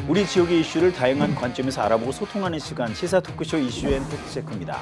우리 지역의 이슈를 다양한 관점에서 알아보고 소통하는 시간, 시사 토크쇼 이슈앤 팩트체크입니다.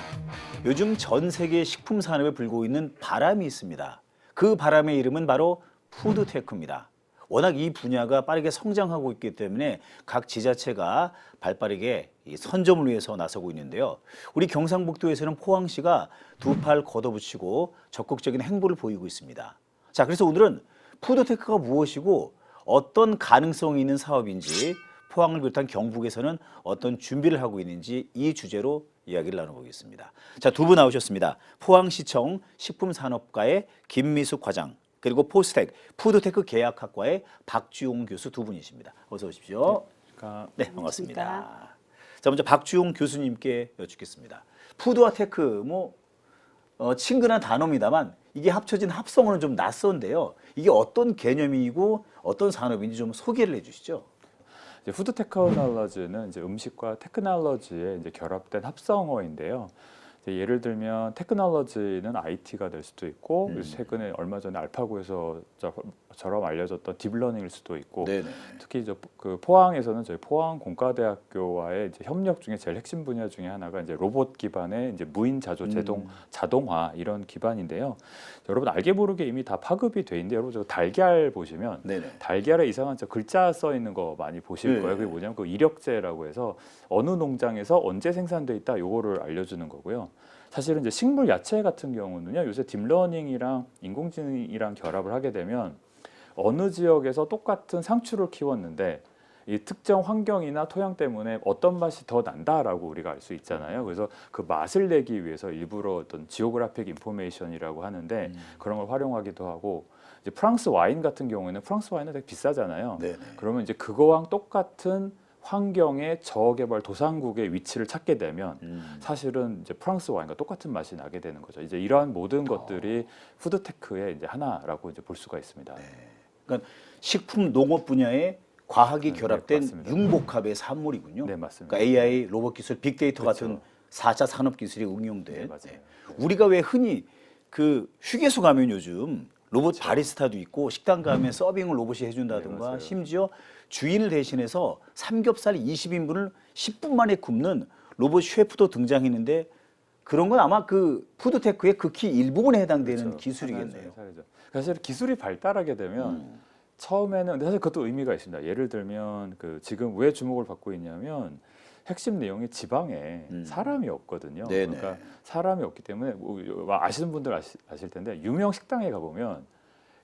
요즘 전 세계 식품 산업에 불고 있는 바람이 있습니다. 그 바람의 이름은 바로 푸드테크입니다. 워낙 이 분야가 빠르게 성장하고 있기 때문에 각 지자체가 발빠르게 선점을 위해서 나서고 있는데요. 우리 경상북도에서는 포항시가 두 팔 걷어붙이고 적극적인 행보를 보이고 있습니다. 자, 그래서 오늘은 푸드테크가 무엇이고 어떤 가능성이 있는 사업인지, 포항을 비롯한 경북에서는 어떤 준비를 하고 있는지 이 주제로 이야기를 나눠보겠습니다. 자, 두 분 나오셨습니다. 포항시청 식품산업과의 김미숙 과장, 그리고 포스텍 푸드테크 계약학과의 박주용 교수 두 분이십니다. 어서 오십시오. 네, 반갑습니다. 자, 먼저 박주용 교수님께 여쭙겠습니다. 푸드와 테크, 친근한 단어입니다만 이게 합쳐진 합성어는 좀 낯선데요. 이게 어떤 개념이고 어떤 산업인지 좀 소개를 해주시죠. 푸드 테크놀로지는 이제 음식과 테크놀로지의 이제 결합된 합성어인데요. 예를 들면 테크놀로지는 IT가 될 수도 있고 최근에 얼마 전에 알파고에서처럼 알려졌던 딥러닝일 수도 있고 네네. 특히 그 포항에서는 저희 포항 공과대학교와의 이제 협력 중에 제일 핵심 분야 중에 하나가 이제 로봇 기반의 이제 무인 자조 자동화 이런 기반인데요. 여러분 알게 모르게 이미 다 파급이 돼 있는데 여러분 저 달걀 보시면 네네. 달걀에 이상한 저 글자 써 있는 거 많이 보실 네. 거예요. 그게 뭐냐면 그 이력제라고 해서 어느 농장에서 언제 생산돼 있다 요거를 알려주는 거고요. 사실은 이제 식물 야채 같은 경우는요. 요새 딥러닝이랑 인공지능이랑 결합을 하게 되면 어느 지역에서 똑같은 상추를 키웠는데 이 특정 환경이나 토양 때문에 어떤 맛이 더 난다라고 우리가 알 수 있잖아요. 그래서 그 맛을 내기 위해서 일부러 어떤 지오그래픽 인포메이션이라고 하는데 그런 걸 활용하기도 하고 이제 프랑스 와인 같은 경우에는 프랑스 와인은 되게 비싸잖아요. 네네. 그러면 이제 그거랑 똑같은 환경의 저개발 도상국의 위치를 찾게 되면 사실은 이제 프랑스 와인과 똑같은 맛이 나게 되는 거죠. 이제 이러한 모든 것들이 푸드테크의 이제 하나라고 이제 볼 수가 있습니다. 네. 그러니까 식품 농업 분야에 과학이 결합된 맞습니다. 융복합의 산물이군요. 네, 맞습니다. 그러니까 AI, 로봇 기술, 빅데이터 그렇죠. 같은 4차 산업 기술이 응용된. 네, 맞아요. 우리가 왜 흔히 그 휴게소 가면 요즘 로봇 바리스타도 있고 식당 가면 서빙을 로봇이 해준다든가 네, 맞아요. 심지어 주인을 대신해서 삼겹살 20인분을 10분 만에 굽는 로봇 셰프도 등장했는데 그런 건 아마 그 푸드테크의 극히 일부분에 해당되는 그렇죠. 기술이겠네요. 사례죠. 사실 기술이 발달하게 되면 처음에는 근데 사실 그것도 의미가 있습니다. 예를 들면 그 지금 왜 주목을 받고 있냐면 핵심 내용이 지방에 사람이 없거든요. 네네. 그러니까 사람이 없기 때문에 아시는 분들 아실 텐데 유명 식당에 가보면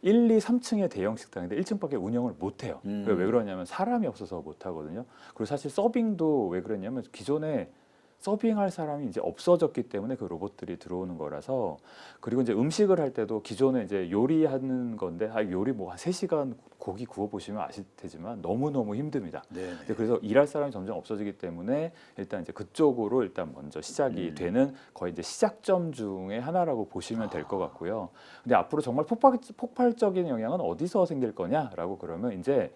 1, 2, 3층의 대형 식당인데 1층밖에 운영을 못 해요. 왜 그러냐면 사람이 없어서 못 하거든요. 그리고 사실 서빙도 왜 그랬냐면 기존에 서빙할 사람이 이제 없어졌기 때문에 그 로봇들이 들어오는 거라서 그리고 이제 음식을 할 때도 기존에 이제 요리하는 건데 요리 뭐 한 3시간 고기 구워 보시면 아실 테지만 너무너무 힘듭니다. 네네. 그래서 일할 사람이 점점 없어지기 때문에 일단 이제 그쪽으로 일단 먼저 시작이 되는 거의 이제 시작점 중에 하나라고 보시면 될 것 같고요. 근데 앞으로 정말 폭발적인 영향은 어디서 생길 거냐라고 그러면 이제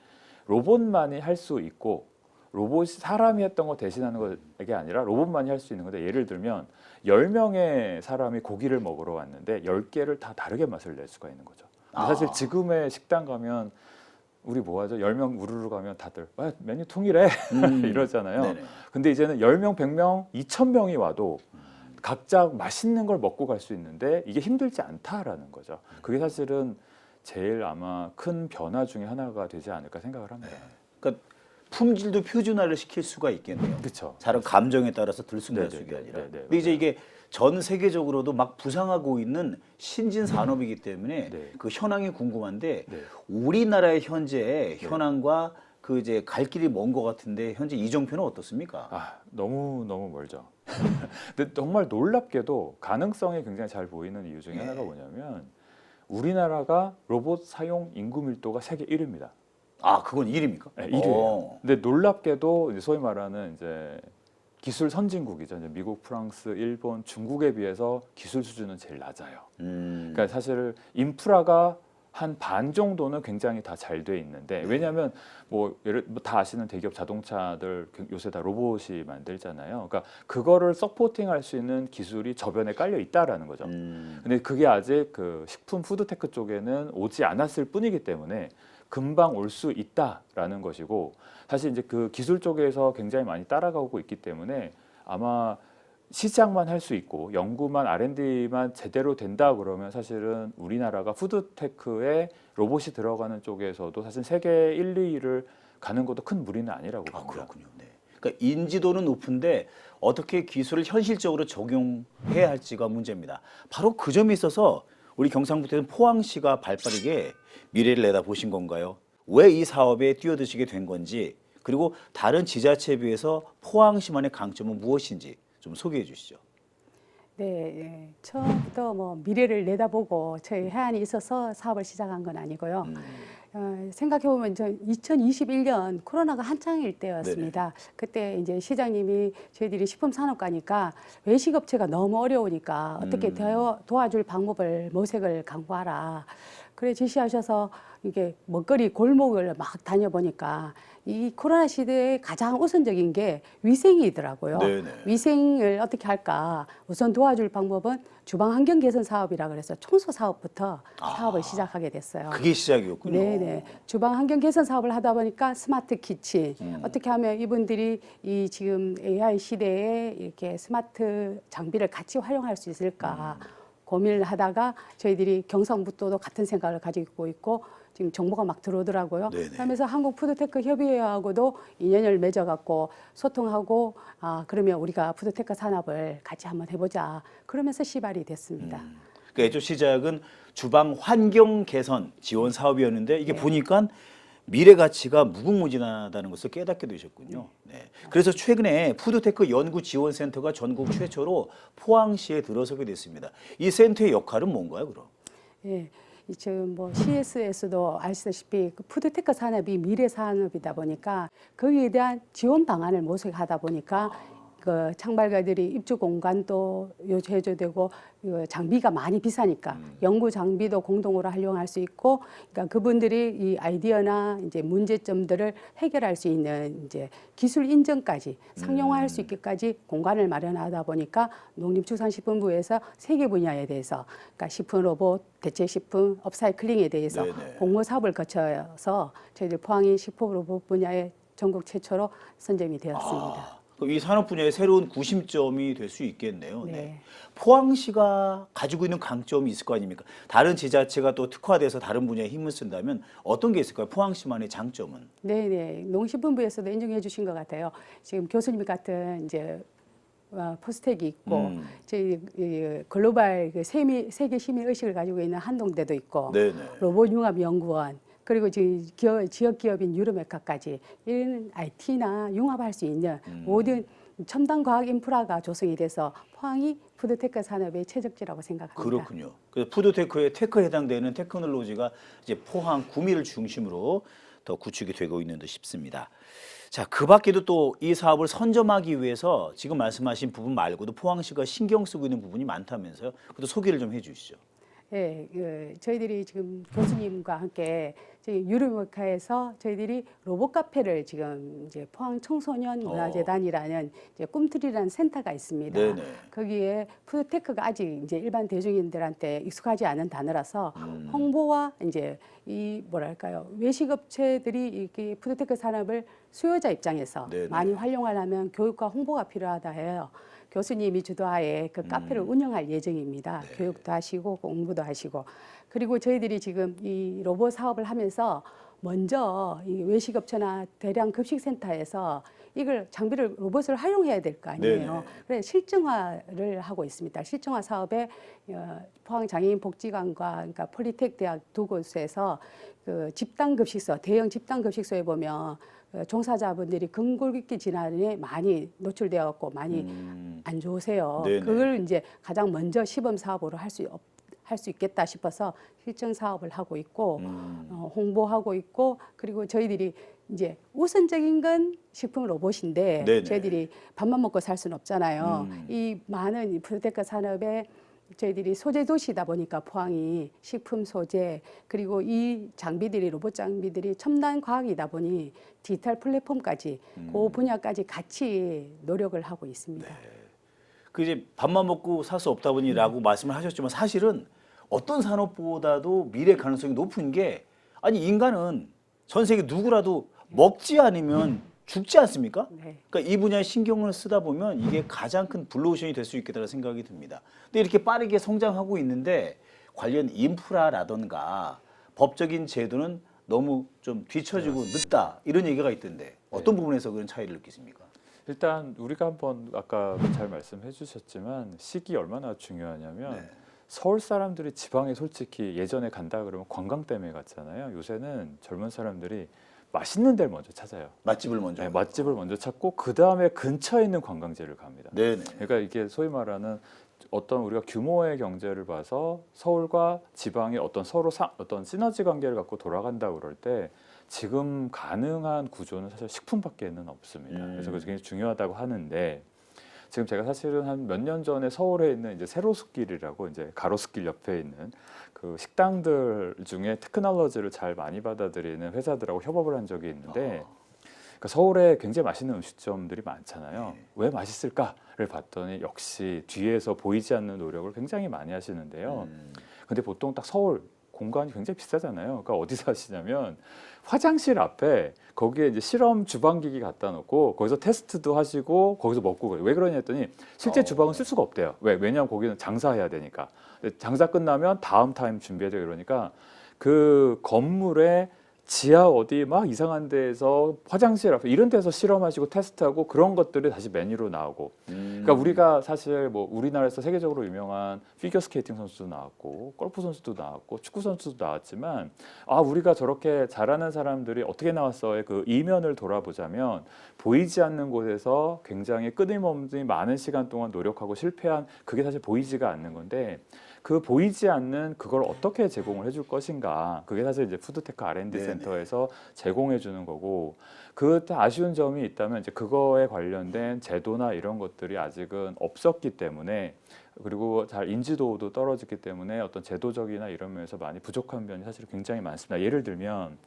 로봇만이 할 수 있고 로봇이 사람이 했던 거 대신하는 게 아니라 로봇만이 할 수 있는 건데 예를 들면 10명의 사람이 고기를 먹으러 왔는데 10개를 다 다르게 맛을 낼 수가 있는 거죠. 근데 사실 지금의 식당 가면 우리 뭐 하죠? 10명 우르르 가면 다들 메뉴 통일해 이러잖아요. 네네. 근데 이제는 10명, 100명, 2000명이 와도 각자 맛있는 걸 먹고 갈 수 있는데 이게 힘들지 않다라는 거죠. 그게 사실은 제일 아마 큰 변화 중에 하나가 되지 않을까 생각을 합니다. 그러니까 품질도 표준화를 시킬 수가 있겠네요. 그렇죠. 사람 감정에 따라서 들쑥날쑥이 네네네. 아니라. 네네, 근데 이제 맞아요. 이게 전 세계적으로도 막 부상하고 있는 신진 산업이기 때문에 네. 그 현황이 궁금한데 네. 우리나라의 현재 현황과 그 이제 갈 길이 먼 것 같은데 현재 이정표는 어떻습니까? 너무 멀죠. 근데 정말 놀랍게도 가능성이 굉장히 잘 보이는 이유 중에 하나가 뭐냐면 우리나라가 로봇 사용 인구 밀도가 세계 1위입니다. 그건 1위입니까? 네, 1위예요. 근데 놀랍게도 이제 소위 말하는 이제 기술 선진국이죠. 이제 미국, 프랑스, 일본, 중국에 비해서 기술 수준은 제일 낮아요. 그러니까 사실 인프라가 한 반 정도는 굉장히 다 잘 돼 있는데 왜냐하면 다 아시는 대기업 자동차들 요새 다 로봇이 만들잖아요. 그러니까 그거를 서포팅할 수 있는 기술이 저변에 깔려 있다라는 거죠. 근데 그게 아직 그 식품 푸드테크 쪽에는 오지 않았을 뿐이기 때문에 금방 올 수 있다라는 것이고 사실 이제 그 기술 쪽에서 굉장히 많이 따라가고 있기 때문에 아마 시작만 할 수 있고 연구만 R&D만 제대로 된다 그러면 사실은 우리나라가 푸드테크에 로봇이 들어가는 쪽에서도 사실 세계 1, 2위를 가는 것도 큰 무리는 아니라고 봅니다. 그렇군요. 네. 그러니까 인지도는 높은데 어떻게 기술을 현실적으로 적용해야 할지가 문제입니다. 바로 그 점에 있어서 우리 경상북도는 포항시가 발빠르게 미래를 내다보신 건가요? 왜 이 사업에 뛰어드시게 된 건지 그리고 다른 지자체에 비해서 포항시만의 강점은 무엇인지 좀 소개해 주시죠. 네, 예. 처음부터 뭐 미래를 내다보고 저희 해안이 있어서 사업을 시작한 건 아니고요. 생각해보면 2021년 코로나가 한창일 때였습니다. 그때 이제 시장님이 저희들이 식품산업가니까 외식업체가 너무 어려우니까 어떻게 도와줄 방법을 모색을 강구하라. 그래 지시하셔서 이게 먹거리 골목을 막 다녀보니까 이 코로나 시대에 가장 우선적인 게 위생이더라고요. 네네. 위생을 어떻게 할까? 우선 도와줄 방법은 주방 환경 개선 사업이라 그래서 청소 사업부터 사업을 시작하게 됐어요. 그게 시작이었군요. 네네. 주방 환경 개선 사업을 하다 보니까 스마트 키친 어떻게 하면 이분들이 이 지금 AI 시대에 이렇게 스마트 장비를 같이 활용할 수 있을까 고민을 하다가 저희들이 경상북도도 같은 생각을 가지고 있고 지금 정보가 막 들어오더라고요. 네네. 그러면서 한국푸드테크 협의회하고도 인연을 맺어갖고 소통하고 그러면 우리가 푸드테크 산업을 같이 한번 해보자. 그러면서 시발이 됐습니다. 그러니까 애초 시작은 주방 환경 개선 지원 사업이었는데 이게 보니까 미래 가치가 무궁무진하다는 것을 깨닫게 되셨군요. 네. 그래서 최근에 푸드테크 연구 지원센터가 전국 최초로 포항시에 들어서게 됐습니다. 이 센터의 역할은 뭔가요, 그럼? 예. 지금 뭐 CS에서도 아시다시피 그 푸드테크 산업이 미래 산업이다 보니까 거기에 대한 지원 방안을 모색하다 보니까 그 창발가들이 입주 공간도 해줘되고 장비가 많이 비싸니까 연구 장비도 공동으로 활용할 수 있고, 그러니까 그분들이 이 아이디어나 이제 문제점들을 해결할 수 있는 이제 기술 인정까지 상용화할 수 있게까지 공간을 마련하다 보니까 농림축산식품부에서 세 개 분야에 대해서, 그러니까 식품 로봇, 대체 식품, 업사이클링에 대해서 공모 사업을 거쳐서 저희들 포항이 식품 로봇 분야에 전국 최초로 선정이 되었습니다. 그럼 이 산업 분야의 새로운 구심점이 될 수 있겠네요. 네. 네. 포항시가 가지고 있는 강점이 있을 거 아닙니까? 다른 지자체가 또 특화돼서 다른 분야에 힘을 쓴다면 어떤 게 있을까요? 포항시만의 장점은? 네네. 농식품부에서도 인정해 주신 것 같아요. 지금 교수님 같은 이제 포스텍이 있고 저희 글로벌 그 세계 시민 의식을 가지고 있는 한동대도 있고 네네. 로봇 융합 연구원, 그리고 지역 기업인 유로메카까지 이런 IT나 융합할 수 있는 모든 첨단 과학 인프라가 조성이 돼서 포항이 푸드테크 산업의 최적지라고 생각합니다. 그렇군요. 그래서 푸드테크에 테크에 해당되는 테크놀로지가 이제 포항 구미를 중심으로 더 구축이 되고 있는 듯 싶습니다. 자, 그 밖에도 또 이 사업을 선점하기 위해서 지금 말씀하신 부분 말고도 포항시가 신경 쓰고 있는 부분이 많다면서요. 그것도 소개를 좀 해주시죠. 네, 저희들이 지금 교수님과 함께 저희 유르메카에서 저희들이 로봇 카페를 지금 이제 포항 청소년 문화재단이라는 이제 꿈틀이라는 센터가 있습니다. 네네. 거기에 푸드테크가 아직 이제 일반 대중인들한테 익숙하지 않은 단어라서 홍보와 이제 이 뭐랄까요, 외식업체들이 이렇게 푸드테크 산업을 수요자 입장에서 네네. 많이 활용하려면 교육과 홍보가 필요하다 해요. 교수님이 주도하에 그 카페를 운영할 예정입니다. 네. 교육도 하시고 공부도 하시고. 그리고 저희들이 지금 이 로봇 사업을 하면서 먼저 이 외식업체나 대량 급식센터에서 이걸 장비를 로봇을 활용해야 될 거 아니에요. 네네. 그래서 실증화를 하고 있습니다. 실증화 사업에 포항 장애인 복지관과 그러니까 폴리텍 대학 두 곳에서 그 집단 급식소, 대형 집단 급식소에 보면 종사자분들이 근골격계 질환에 많이 노출되었고 많이 안 좋으세요. 네네. 그걸 이제 가장 먼저 시범 사업으로 할 수 있겠다 싶어서 실증 사업을 하고 있고 홍보하고 있고, 그리고 저희들이 이제 우선적인 건 식품 로봇인데 네네. 저희들이 밥만 먹고 살 수는 없잖아요. 이 많은 이 푸드테크 산업에 저희들이 소재 도시다 보니까 포항이 식품 소재 그리고 이 장비들이 로봇 장비들이 첨단 과학이다 보니 디지털 플랫폼까지 그 분야까지 같이 노력을 하고 있습니다. 그 이제 밥만 먹고 살 수 없다 보니라고 말씀을 하셨지만 사실은 어떤 산업보다도 미래 가능성이 높은 게 아니 인간은 전 세계 누구라도 먹지 않으면 죽지 않습니까? 네. 그러니까 이 분야에 신경을 쓰다 보면 이게 가장 큰 블루오션이 될 수 있겠다는 생각이 듭니다. 근데 이렇게 빠르게 성장하고 있는데 관련 인프라라던가 법적인 제도는 너무 좀 뒤처지고 늦다 이런 얘기가 있던데 어떤 부분에서 그런 차이를 느끼십니까? 일단 우리가 한번 아까 잘 말씀해 주셨지만 시기 얼마나 중요하냐면 네. 서울 사람들이 지방에 솔직히 예전에 간다 그러면 관광 때문에 갔잖아요. 요새는 젊은 사람들이 맛있는 데를 먼저 찾아요. 맛집을 먼저. 네, 맛집을 먼저 찾고 그 다음에 근처에 있는 관광지를 갑니다. 네네. 그러니까 이게 소위 말하는 어떤 우리가 규모의 경제를 봐서 서울과 지방의 어떤 서로 어떤 시너지 관계를 갖고 돌아간다 그럴 때 지금 가능한 구조는 사실 식품밖에는 없습니다. 그래서 그게 굉장히 중요하다고 하는데 지금 제가 사실은 한 몇 년 전에 서울에 있는 이제 세로스길이라고 이제 가로수길 옆에 있는 그 식당들 중에 테크놀로지를 잘 많이 받아들이는 회사들하고 협업을 한 적이 있는데 그러니까 서울에 굉장히 맛있는 음식점들이 많잖아요. 네. 왜 맛있을까를 봤더니 역시 뒤에서 보이지 않는 노력을 굉장히 많이 하시는데요. 근데 보통 딱 서울 공간이 굉장히 비싸잖아요. 그러니까 어디서 하시냐면 화장실 앞에 거기에 이제 실험 주방기기 갖다 놓고 거기서 테스트도 하시고 거기서 먹고 그래요. 왜 그러냐 했더니 실제 주방은 쓸 수가 없대요. 왜냐하면 거기는 장사해야 되니까. 장사 끝나면 다음 타임 준비해야 되고 이러니까 그 건물에 지하 어디 막 이상한 데에서 화장실 앞에 이런 데서 실험하시고 테스트하고 그런 것들이 다시 메뉴로 나오고 그러니까 우리가 사실 뭐 우리나라에서 세계적으로 유명한 피겨스케이팅 선수도 나왔고 골프 선수도 나왔고 축구 선수도 나왔지만 아 우리가 저렇게 잘하는 사람들이 어떻게 나왔어의 그 이면을 돌아보자면 보이지 않는 곳에서 굉장히 끊임없는 많은 시간 동안 노력하고 실패한 그게 사실 보이지가 않는 건데 그 보이지 않는 그걸 어떻게 제공을 해줄 것인가 그게 사실 이제 푸드테크 R&D 네네. 센터에서 제공해 주는 거고 그때 아쉬운 점이 있다면 이제 그거에 관련된 제도나 이런 것들이 아직은 없었기 때문에 그리고 잘 인지도도 떨어졌기 때문에 어떤 제도적이나 이런 면에서 많이 부족한 면이 사실 굉장히 많습니다. 예를 들면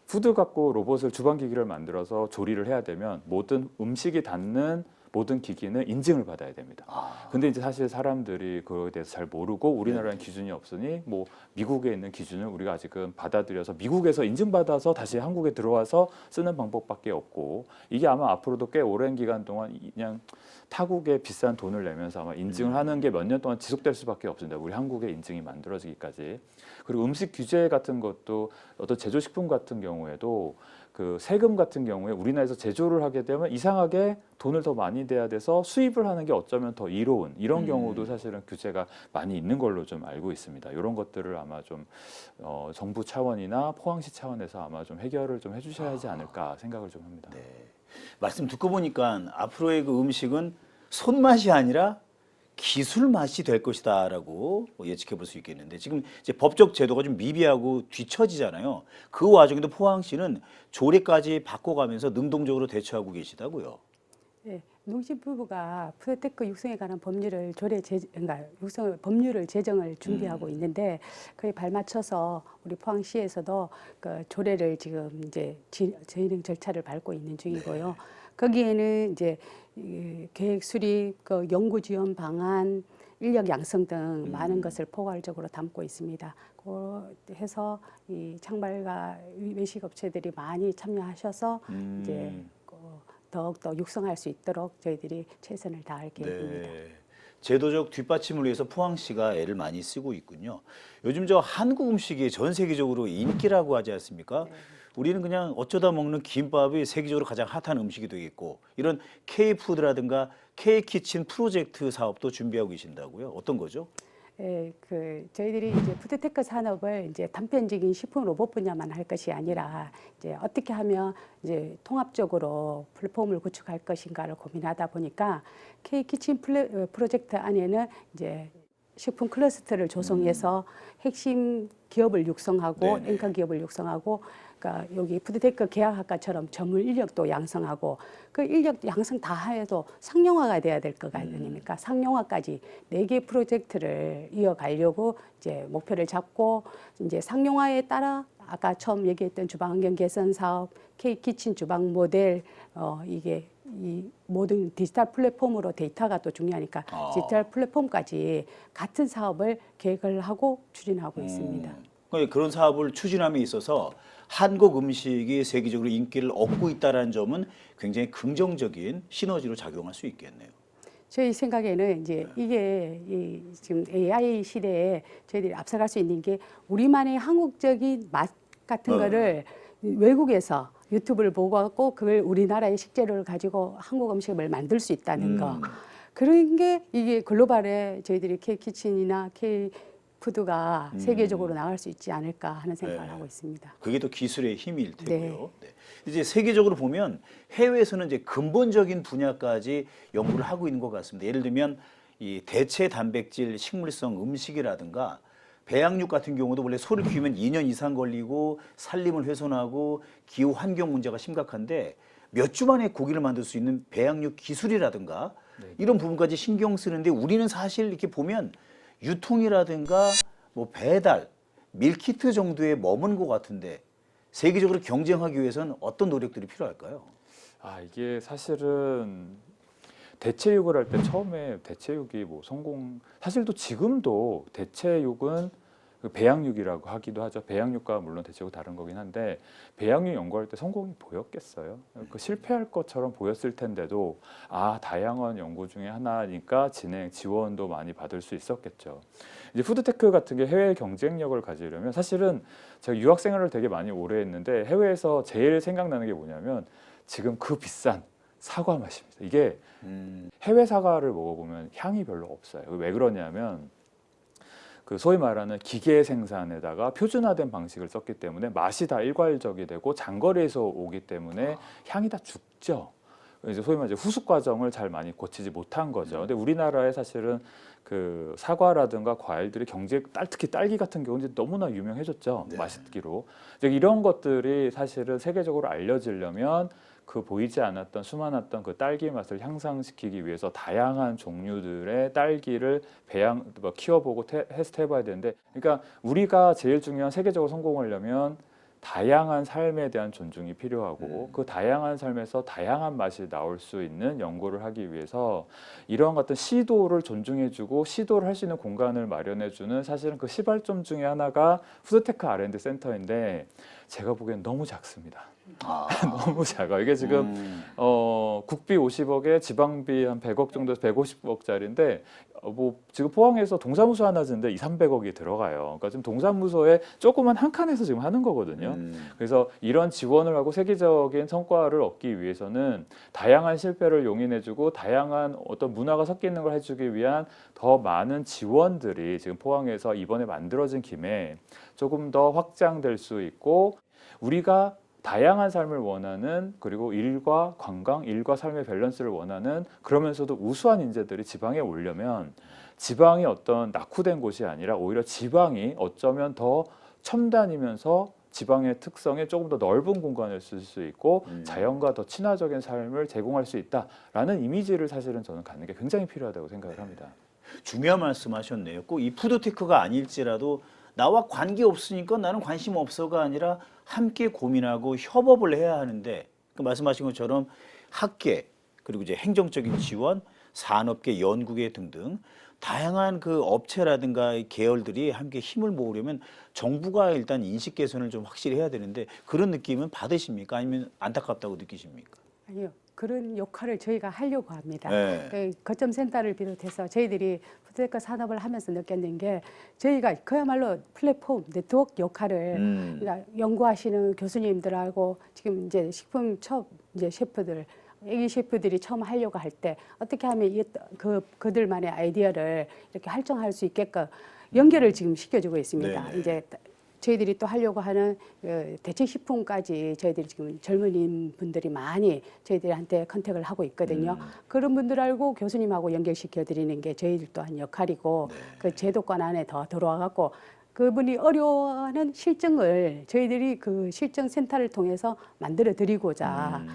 푸드 갖고 로봇을 주방기기를 만들어서 조리를 해야 되면 모든 음식이 닿는 모든 기기는 인증을 받아야 됩니다. 근데 이제 사실 사람들이 그거에 대해서 잘 모르고 우리나라는 기준이 없으니 뭐 미국에 있는 기준을 우리가 아직은 받아들여서 미국에서 인증받아서 다시 한국에 들어와서 쓰는 방법밖에 없고 이게 아마 앞으로도 꽤 오랜 기간 동안 그냥 타국에 비싼 돈을 내면서 아마 인증을 하는 게 몇 년 동안 지속될 수밖에 없습니다. 우리 한국의 인증이 만들어지기까지. 그리고 음식 규제 같은 것도 어떤 제조식품 같은 경우에도 그 세금 같은 경우에 우리나라에서 제조를 하게 되면 이상하게 돈을 더 많이 내야 돼서 수입을 하는 게 어쩌면 더 이로운 이런 경우도 사실은 규제가 많이 있는 걸로 좀 알고 있습니다. 이런 것들을 아마 좀 정부 차원이나 포항시 차원에서 아마 좀 해결을 좀 해주셔야 하지 않을까 생각을 좀 합니다. 네. 말씀 듣고 보니까 앞으로의 그 음식은 손맛이 아니라 기술 맛이 될 것이다라고 예측해 볼 수 있겠는데 지금 이제 법적 제도가 좀 미비하고 뒤처지잖아요. 그 와중에도 포항시는 조례까지 바꿔가면서 능동적으로 대처하고 계시다고요. 네, 농식부가 푸드테크 육성에 관한 법률을 그러니까 법률을 제정을 준비하고 있는데 그에 발맞춰서 우리 포항시에서도 그 조례를 지금 이제 진행 절차를 밟고 있는 중이고요. 네. 거기에는 이제 계획 수립, 그 연구 지원 방안, 인력 양성 등 많은 것을 포괄적으로 담고 있습니다. 그래서 이 창발과 외식 업체들이 많이 참여하셔서 이제 더욱더 육성할 수 있도록 저희들이 최선을 다할 계획입니다. 네. 제도적 뒷받침을 위해서 포항시가 애를 많이 쓰고 있군요. 요즘 저 한국 음식이 전 세계적으로 인기라고 하지 않습니까? 네. 우리는 그냥 어쩌다 먹는 김밥이 세계적으로 가장 핫한 음식이 되겠고 이런 K푸드라든가 K키친 프로젝트 사업도 준비하고 계신다고요? 어떤 거죠? 예, 그 저희들이 이제 푸드테크 산업을 이제 단편적인 식품 로봇 분야만 할 것이 아니라 이제 어떻게 하면 이제 통합적으로 플랫폼을 구축할 것인가를 고민하다 보니까 K키친 프로젝트 안에는 이제 식품 클러스터를 조성해서 핵심 기업을 육성하고 네네. 앵커 기업을 육성하고 그러니까 여기 푸드테크 계약학과처럼 전문 인력도 양성하고 그 인력 양성 다 해도 상용화가 돼야 될 것 아닙니까? 상용화까지 4개 프로젝트를 이어가려고 이제 목표를 잡고 이제 상용화에 따라 아까 처음 얘기했던 주방 환경 개선 사업, K 키친 주방 모델 이게 이 모든 디지털 플랫폼으로 데이터가 또 중요하니까 디지털 플랫폼까지 같은 사업을 계획을 하고 추진하고 있습니다. 그러니까 그런 사업을 추진함에 있어서 한국 음식이 세계적으로 인기를 얻고 있다는 점은 굉장히 긍정적인 시너지로 작용할 수 있겠네요. 저희 생각에는 이제 이게 이 지금 AI 시대에 저희들이 앞서갈 수 있는 게 우리만의 한국적인 맛 같은 거를 외국에서 유튜브를 보고 갖고 그걸 우리나라의 식재료를 가지고 한국 음식을 만들 수 있다는 거. 그런 게 이게 글로벌에 저희들이 K키친이나 K푸드가 세계적으로 나갈 수 있지 않을까 하는 생각을 하고 있습니다. 그게 또 기술의 힘일 테고요. 네. 이제 세계적으로 보면 해외에서는 이제 근본적인 분야까지 연구를 하고 있는 것 같습니다. 예를 들면 이 대체 단백질 식물성 음식이라든가 배양육 같은 경우도 원래 소를 키우면 2년 이상 걸리고 산림을 훼손하고 기후 환경 문제가 심각한데 몇 주 만에 고기를 만들 수 있는 배양육 기술이라든가 이런 부분까지 신경 쓰는데 우리는 사실 이렇게 보면 유통이라든가 뭐 배달, 밀키트 정도에 머문 것 같은데 세계적으로 경쟁하기 위해서는 어떤 노력들이 필요할까요? 이게 사실은 대체육을 할 때 처음에 대체육이 뭐 사실 또 지금도 대체육은 그 배양육이라고 하기도 하죠. 배양육과 물론 대체육은 다른 거긴 한데 배양육 연구할 때 성공이 보였겠어요. 그 실패할 것처럼 보였을 텐데도 다양한 연구 중에 하나니까 지원도 많이 받을 수 있었겠죠. 이제 푸드테크 같은 게 해외 경쟁력을 가지려면 사실은 제가 유학 생활을 되게 많이 오래 했는데 해외에서 제일 생각나는 게 뭐냐면 지금 그 비싼 사과 맛입니다. 이게 해외 사과를 먹어보면 향이 별로 없어요. 왜 그러냐면 그 소위 말하는 기계 생산에다가 표준화된 방식을 썼기 때문에 맛이 다 일괄적이 되고 장거리에서 오기 때문에 향이 다 죽죠. 이제 소위 말해 후숙 과정을 잘 많이 거치지 못한 거죠. 근데 우리나라에 사실은 그 사과라든가 과일들이 특히 딸기 같은 경우는 너무나 유명해졌죠. 네. 맛있기로. 이제 이런 것들이 사실은 세계적으로 알려지려면 그 보이지 않았던 수많았던 그 딸기 맛을 향상시키기 위해서 다양한 종류들의 딸기를 키워보고 테스트해봐야 되는데, 그러니까 우리가 제일 중요한 세계적으로 성공하려면 다양한 삶에 대한 존중이 필요하고 그 다양한 삶에서 다양한 맛이 나올 수 있는 연구를 하기 위해서 이런 어떤 시도를 존중해주고 시도를 할 수 있는 공간을 마련해주는 사실은 그 시발점 중에 하나가 푸드테크 R&D 센터인데 제가 보기엔 너무 작습니다. 너무 작아. 이게 지금 국비 50억에 지방비 한 100억 정도에서 150억짜리인데 뭐 지금 포항에서 동사무소 하나 짓는데 200~300억이 들어가요. 그러니까 지금 동사무소에 조그만 한 칸에서 지금 하는 거거든요. 그래서 이런 지원을 하고 세계적인 성과를 얻기 위해서는 다양한 실패를 용인해주고 다양한 어떤 문화가 섞여 있는 걸 해주기 위한 더 많은 지원들이 지금 포항에서 이번에 만들어진 김에 조금 더 확장될 수 있고 우리가 다양한 삶을 원하는 그리고 일과 관광, 일과 삶의 밸런스를 원하는 그러면서도 우수한 인재들이 지방에 오려면 지방이 어떤 낙후된 곳이 아니라 오히려 지방이 어쩌면 더 첨단이면서 지방의 특성에 조금 더 넓은 공간을 쓸 수 있고 자연과 더 친화적인 삶을 제공할 수 있다라는 이미지를 사실은 저는 갖는 게 굉장히 필요하다고 생각을 합니다. 중요한 말씀하셨네요. 꼭 이 푸드테크가 아닐지라도 나와 관계 없으니까 나는 관심 없어가 아니라 함께 고민하고 협업을 해야 하는데 그 말씀하신 것처럼 학계 그리고 이제 행정적인 지원, 산업계, 연구계 등등 다양한 그 업체라든가 계열들이 함께 힘을 모으려면 정부가 일단 인식 개선을 좀 확실히 해야 되는데 그런 느낌은 받으십니까? 아니면 안타깝다고 느끼십니까? 아니요. 그런 역할을 저희가 하려고 합니다. 네. 거점 센터를 비롯해서 저희들이 푸드테크 산업을 하면서 느꼈는 게 저희가 그야말로 플랫폼 네트워크 역할을 그러니까 연구하시는 교수님들하고 지금 이제 식품 이제 셰프들 애기 셰프들이 처음 하려고 할 때 어떻게 하면 그들만의 아이디어를 이렇게 활성화할 수 있게끔 연결을 지금 시켜주고 있습니다. 네네. 이제 저희들이 또 하려고 하는 대체식품까지 저희들이 지금 젊은 분들이 많이 저희들한테 컨택을 하고 있거든요. 그런 분들하고 교수님하고 연결시켜 드리는 게 저희들 또한 역할이고 그 제도권 안에 더 들어와 갖고 그분이 어려워하는 실정을 저희들이 그 실정 센터를 통해서 만들어 드리고자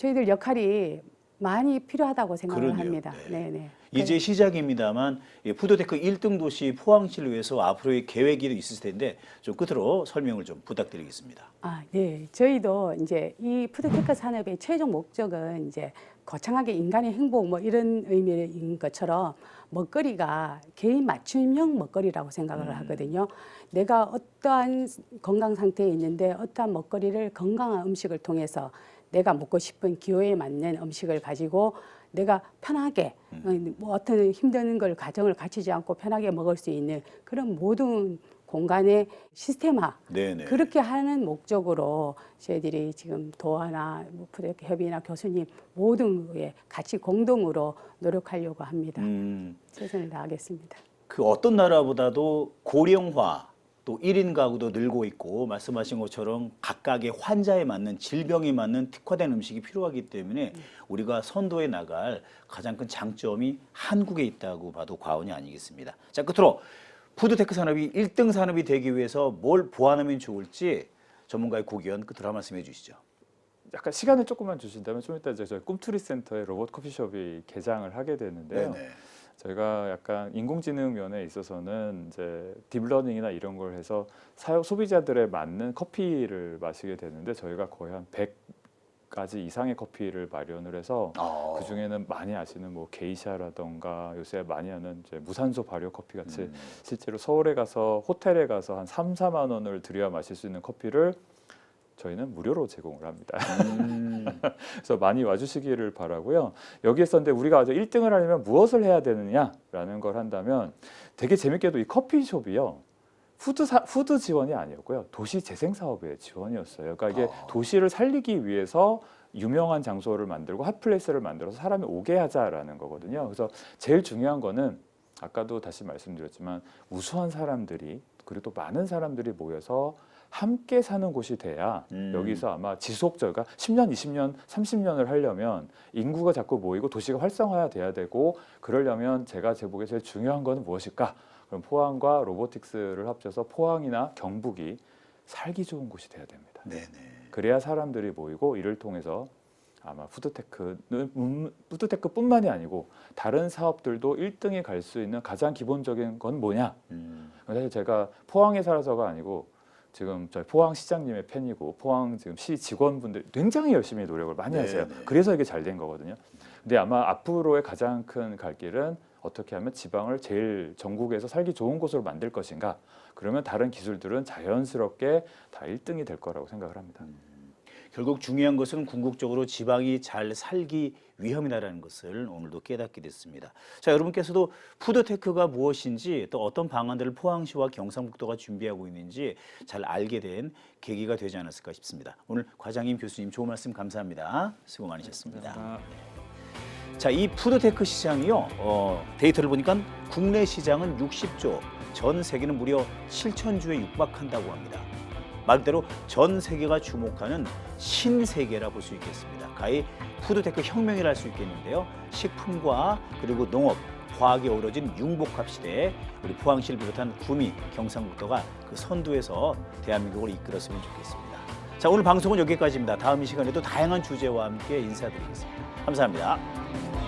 저희들 역할이 많이 필요하다고 생각을 그러네요. 합니다. 네. 네네. 이제 시작입니다만 푸드테크 1등 도시 포항시를 위해서 앞으로의 계획이 있을 텐데 좀 끝으로 설명을 좀 부탁드리겠습니다. 네. 저희도 이제 이 푸드테크 산업의 최종 목적은 이제 거창하게 인간의 행복 뭐 이런 의미인 것처럼 먹거리가 개인 맞춤형 먹거리라고 생각을 하거든요. 내가 어떠한 건강 상태에 있는데 어떠한 먹거리를 건강한 음식을 통해서 내가 먹고 싶은 기호에 맞는 음식을 가지고 내가 편하게 뭐 어떤 힘든 걸 가정을 갖추지 않고 편하게 먹을 수 있는 그런 모든 공간의 시스템화 네네. 그렇게 하는 목적으로 저희들이 지금 도화나 푸드테크 협의나 교수님 모든 게 같이 공동으로 노력하려고 합니다. 최선을 다하겠습니다. 그 어떤 나라보다도 고령화 또 1인 가구도 늘고 있고 말씀하신 것처럼 각각의 환자에 맞는 질병에 맞는 특화된 음식이 필요하기 때문에 우리가 선도해 나갈 가장 큰 장점이 한국에 있다고 봐도 과언이 아니겠습니다. 자, 끝으로 푸드테크 산업이 1등 산업이 되기 위해서 뭘 보완하면 좋을지 전문가의 고견 끝으로 한 말씀 해주시죠. 약간 시간을 조금만 주신다면 좀 이따 저희 꿈투리 센터에 로봇 커피숍이 개장을 하게 되는데요. 네네. 저희가 약간 인공지능 면에 있어서는 이제 딥러닝이나 이런 걸 해서 소비자들에 맞는 커피를 마시게 되는데 저희가 거의 한 100가지 이상의 커피를 마련을 해서 그 중에는 많이 아시는 뭐 게이샤라던가 요새 많이 하는 이제 무산소 발효 커피 같이 실제로 서울에 가서 호텔에 가서 한 3, 4만 원을 들여야 마실 수 있는 커피를 저희는 무료로 제공을 합니다. 그래서 많이 와주시기를 바라고요. 여기에서 근데 우리가 1등을 하려면 무엇을 해야 되느냐라는 걸 한다면 되게 재밌게도 이 커피숍이요. 푸드 지원이 아니었고요. 도시 재생 사업의 지원이었어요. 그러니까 이게 도시를 살리기 위해서 유명한 장소를 만들고 핫플레이스를 만들어서 사람이 오게 하자라는 거거든요. 그래서 제일 중요한 거는 아까도 다시 말씀드렸지만 우수한 사람들이 그리고 또 많은 사람들이 모여서 함께 사는 곳이 돼야 여기서 아마 지속적, 그러니까 10년, 20년, 30년을 하려면 인구가 자꾸 모이고 도시가 활성화돼야 되고 그러려면 제가 제보기에 제일 중요한 건 무엇일까? 그럼 포항과 로보틱스를 합쳐서 포항이나 경북이 살기 좋은 곳이 돼야 됩니다. 네네. 그래야 사람들이 모이고 이를 통해서 아마 푸드테크뿐만이 아니고 다른 사업들도 1등에 갈 수 있는 가장 기본적인 건 뭐냐? 사실 제가 포항에 살아서가 아니고 지금 저희 포항 시장님의 팬이고 포항 지금 시 직원분들 굉장히 열심히 노력을 많이 하세요. 그래서 이게 잘 된 거거든요. 근데 아마 앞으로의 가장 큰 갈 길은 어떻게 하면 지방을 제일 전국에서 살기 좋은 곳으로 만들 것인가. 그러면 다른 기술들은 자연스럽게 다 1등이 될 거라고 생각을 합니다. 결국 중요한 것은 궁극적으로 지방이 잘 살기 위함이라는 것을 오늘도 깨닫게 됐습니다. 자, 여러분께서도 푸드테크가 무엇인지 또 어떤 방안들을 포항시와 경상북도가 준비하고 있는지 잘 알게 된 계기가 되지 않았을까 싶습니다. 오늘 과장님, 교수님 좋은 말씀 감사합니다. 수고 많으셨습니다. 자, 이 푸드테크 시장이요. 데이터를 보니까 국내 시장은 60조, 전 세계는 무려 7,000조에 육박한다고 합니다. 말 그대로 전 세계가 주목하는 신세계라 볼 수 있겠습니다. 가히 푸드테크 혁명이라 할 수 있겠는데요. 식품과 그리고 농업, 과학이 어우러진 융복합 시대에 우리 포항시를 비롯한 구미, 경상북도가 그 선두에서 대한민국을 이끌었으면 좋겠습니다. 자, 오늘 방송은 여기까지입니다. 다음 이 시간에도 다양한 주제와 함께 인사드리겠습니다. 감사합니다.